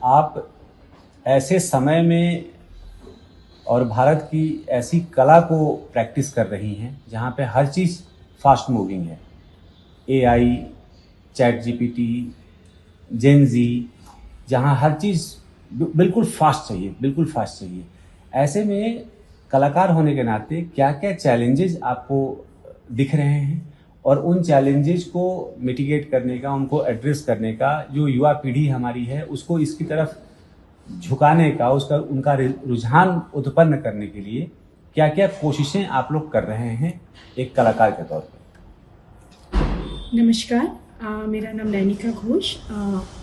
आप ऐसे समय में और भारत की ऐसी कला को प्रैक्टिस कर रही हैं जहाँ पे हर चीज़ फास्ट मूविंग है। एआई, चैट जीपीटी, जेन जी, जहाँ हर चीज़ बिल्कुल फास्ट चाहिए। ऐसे में कलाकार होने के नाते क्या क्या चैलेंजेस आपको दिख रहे हैं और उन चैलेंजेस को मिटिगेट करने का, उनको एड्रेस करने का जो युवा पीढ़ी हमारी है उसको इसकी तरफ झुकाने का, उनका रुझान उत्पन्न करने के लिए क्या क्या कोशिशें आप लोग कर रहे हैं एक कलाकार के तौर पर? नमस्कार, मेरा नाम नैनिका घोष।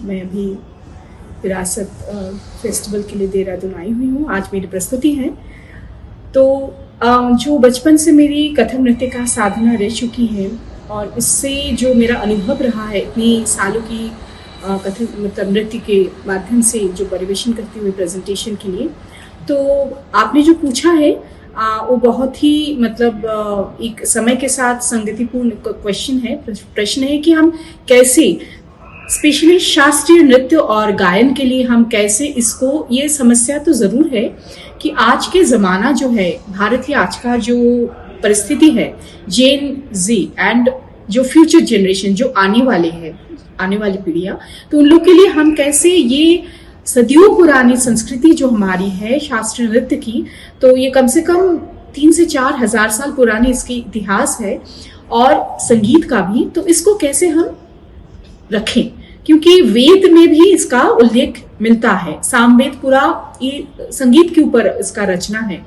मैं अभी विरासत फेस्टिवल के लिए देहरादून आई हुई हूँ। आज मेरी प्रस्तुति है। तो जो बचपन से मेरी कथक नृत्य का साधना रह चुकी है और इससे जो मेरा अनुभव रहा है इतनी सालों की कथक मतलब नृत्य के माध्यम से जो परिवेशन करती हुई प्रेजेंटेशन के लिए, तो आपने जो पूछा है वो बहुत ही मतलब एक समय के साथ संगतिपूर्ण क्वेश्चन है, प्रश्न है कि हम कैसे स्पेशली शास्त्रीय नृत्य और गायन के लिए हम कैसे इसको, ये समस्या तो ज़रूर है कि आज के ज़माना जो है, भारत की आज का जो परिस्थिति है, जेन जी एंड जो फ्यूचर जनरेशन जो आने वाली पीढ़ियाँ, तो उन लोग के लिए हम कैसे ये सदियों पुरानी संस्कृति जो हमारी है शास्त्रीय नृत्य की, तो ये कम से कम 3 से 4 हजार साल पुरानी इसकी इतिहास है और संगीत का भी, तो इसको कैसे हम रखें, क्योंकि वेद में भी इसका उल्लेख मिलता है। सामवेद पूरा ये संगीत के ऊपर इसका रचना है,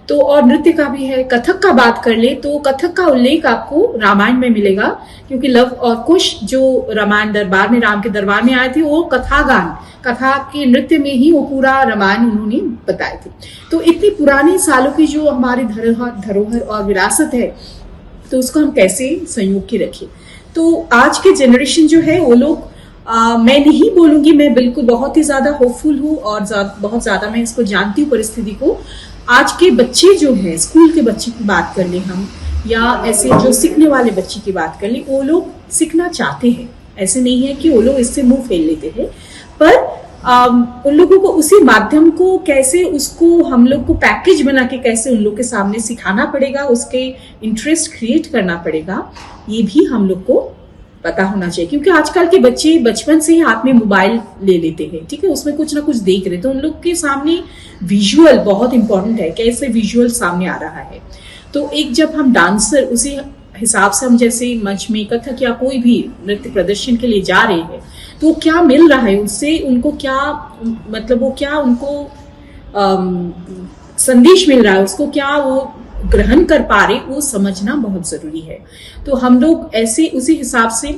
तो और नृत्य का भी है। कथक का बात कर ले तो कथक का उल्लेख आपको रामायण में मिलेगा, क्योंकि लव और कुश जो रामायण दरबार में, राम के दरबार में आए थे, वो कथा के नृत्य में ही वो पूरा रामायण उन्होंने बताए थे। तो इतनी पुरानी सालों की जो हमारी धरोहर और विरासत है, तो उसको हम कैसे संयोग के रखें। तो आज के जनरेशन जो है वो लोग, मैं नहीं बोलूंगी, मैं बिल्कुल बहुत ही ज्यादा होपफुल हूँ और बहुत ज्यादा मैं इसको जानती हूँ परिस्थिति को। आज के बच्चे जो है, स्कूल के बच्चे की बात कर ले हम, या ऐसे जो सीखने वाले बच्चे की बात कर ले, वो लोग सीखना चाहते हैं। ऐसे नहीं है कि वो लोग इससे मुंह फेर लेते हैं, पर उन लोगों को उसी माध्यम को कैसे, उसको हम लोग को पैकेज बना के कैसे उन लोग के सामने सिखाना पड़ेगा, उसके इंटरेस्ट क्रिएट करना पड़ेगा, ये भी हम लोग को पता होना चाहिए। क्योंकि आजकल के बच्चे बचपन से ही हाथ में मोबाइल ले लेते हैं, ठीक है, उसमें कुछ ना कुछ देख रहे, तो उन लोग के सामने विजुअल बहुत इंपॉर्टेंट है, कैसे विजुअल सामने आ रहा है। तो एक जब हम डांसर, उसी हिसाब से हम जैसे मंच में कथक या कोई भी नृत्य प्रदर्शन के लिए जा रहे हैं, तो क्या मिल रहा है उससे, उनको क्या मतलब, वो क्या उनको संदेश मिल रहा है, उसको क्या वो ग्रहण कर पा रहे, वो समझना बहुत जरूरी है। तो हम लोग ऐसे उसी हिसाब से,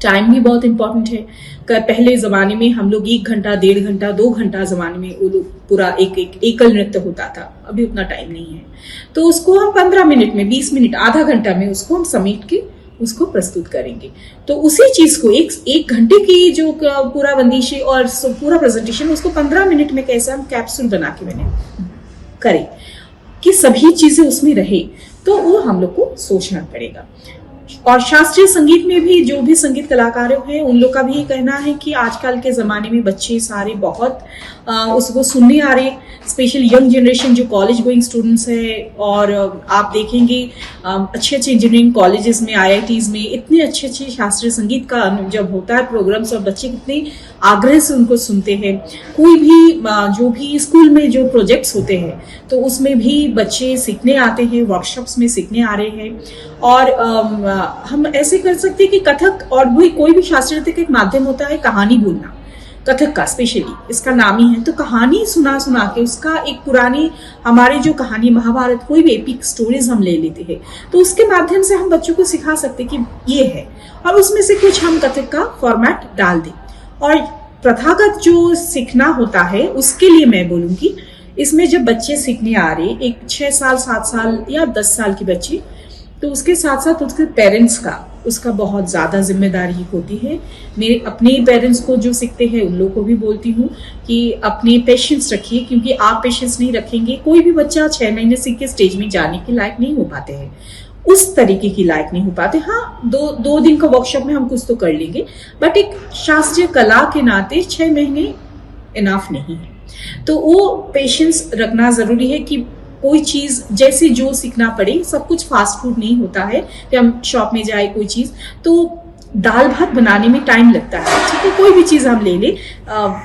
टाइम भी बहुत इंपॉर्टेंट है। पहले जमाने में हम लोग 1 घंटा, 1.5 घंटा, 2 घंटा जमाने में वो लोग पूरा एक एकल नृत्य होता था, अभी उतना टाइम नहीं है, तो उसको हम 15 मिनट में, 20 मिनट, आधा घंटा में उसको हम समेट के उसको प्रस्तुत करेंगे। तो उसी चीज को एक घंटे की जो पूरा बंदिशे और पूरा प्रेजेंटेशन, उसको 15 मिनट में कैसे हम कैप्सूल बना के मैंने करें कि सभी चीजें उसमें रहे, तो वो हम लोग को सोचना पड़ेगा। और शास्त्रीय संगीत में भी जो भी संगीत कलाकार हैं, उन लोग का भी ये कहना है कि आजकल के ज़माने में बच्चे सारे बहुत उसको सुनने आ रहे, स्पेशली यंग जनरेशन जो कॉलेज गोइंग स्टूडेंट्स है। और आप देखेंगे अच्छे इंजीनियरिंग कॉलेजेस में, IITs में इतने अच्छे शास्त्रीय संगीत का जब होता है प्रोग्राम्स, और बच्चे कितने आग्रह से उनको सुनते हैं। कोई भी जो भी स्कूल में जो प्रोजेक्ट्स होते हैं, तो उसमें भी बच्चे सीखने आते हैं, वर्कशॉप्स में सीखने आ रहे हैं। और हम ऐसे कर सकते हैं कि कथक और भी कोई भी शास्त्रीय नृत्य का एक माध्यम होता है कहानी बोलना, कथक का स्पेशली इसका नाम ही है। तो कहानी सुना के उसका एक पुरानी, हमारे जो कहानी महाभारत, कोई भी एपिक स्टोरीज हम ले लेते हैं, तो उसके माध्यम से हम बच्चों को सिखा सकते कि ये है, और उसमें से कुछ हम कथक का फॉर्मेट डाल दें। और प्रथागत जो सीखना होता है, उसके लिए मैं बोलूंगी, इसमें जब बच्चे सीखने आ रहे, एक 6 साल, 7 साल या 10 साल के बच्चे, तो उसके साथ साथ उसके पेरेंट्स का, उसका बहुत ज़्यादा जिम्मेदारी होती है। मेरे अपने पेरेंट्स को जो सीखते हैं उन लोगों को भी बोलती हूँ कि अपने पेशेंस रखिए, क्योंकि आप पेशेंस नहीं रखेंगे, कोई भी बच्चा 6 महीने सीख के स्टेज में जाने के लायक नहीं हो पाते हैं, उस तरीके की लायक नहीं हो पाते। हाँ, दो दिन का वर्कशॉप में हम कुछ तो कर लेंगे, बट एक शास्त्रीय कला के नाते 6 महीने इनफ नहीं है। तो वो पेशेंस रखना ज़रूरी है कि कोई चीज़ जैसे जो सीखना पड़े, सब कुछ फास्ट फूड नहीं होता है कि हम शॉप में जाए कोई चीज़, तो दाल भात बनाने में टाइम लगता है, ठीक है, कोई भी चीज़ हम ले लें,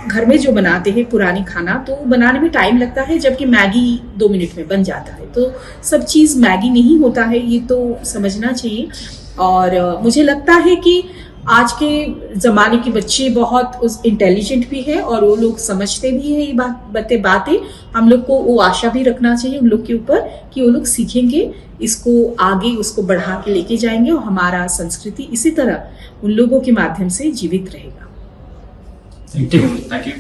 घर में जो बनाते हैं पुरानी खाना, तो बनाने में टाइम लगता है, जबकि मैगी 2 मिनट में बन जाता है। तो सब चीज़ मैगी नहीं होता है, ये तो समझना चाहिए। और मुझे लगता है कि आज के ज़माने के बच्चे बहुत इंटेलिजेंट भी है और वो लोग समझते भी हैं ये बातें। हम लोग को वो आशा भी रखना चाहिए उन लोग के ऊपर कि वो लोग सीखेंगे, इसको आगे उसको बढ़ा के लेके जाएंगे और हमारा संस्कृति इसी तरह उन लोगों के माध्यम से जीवित रहेगा। Thank you.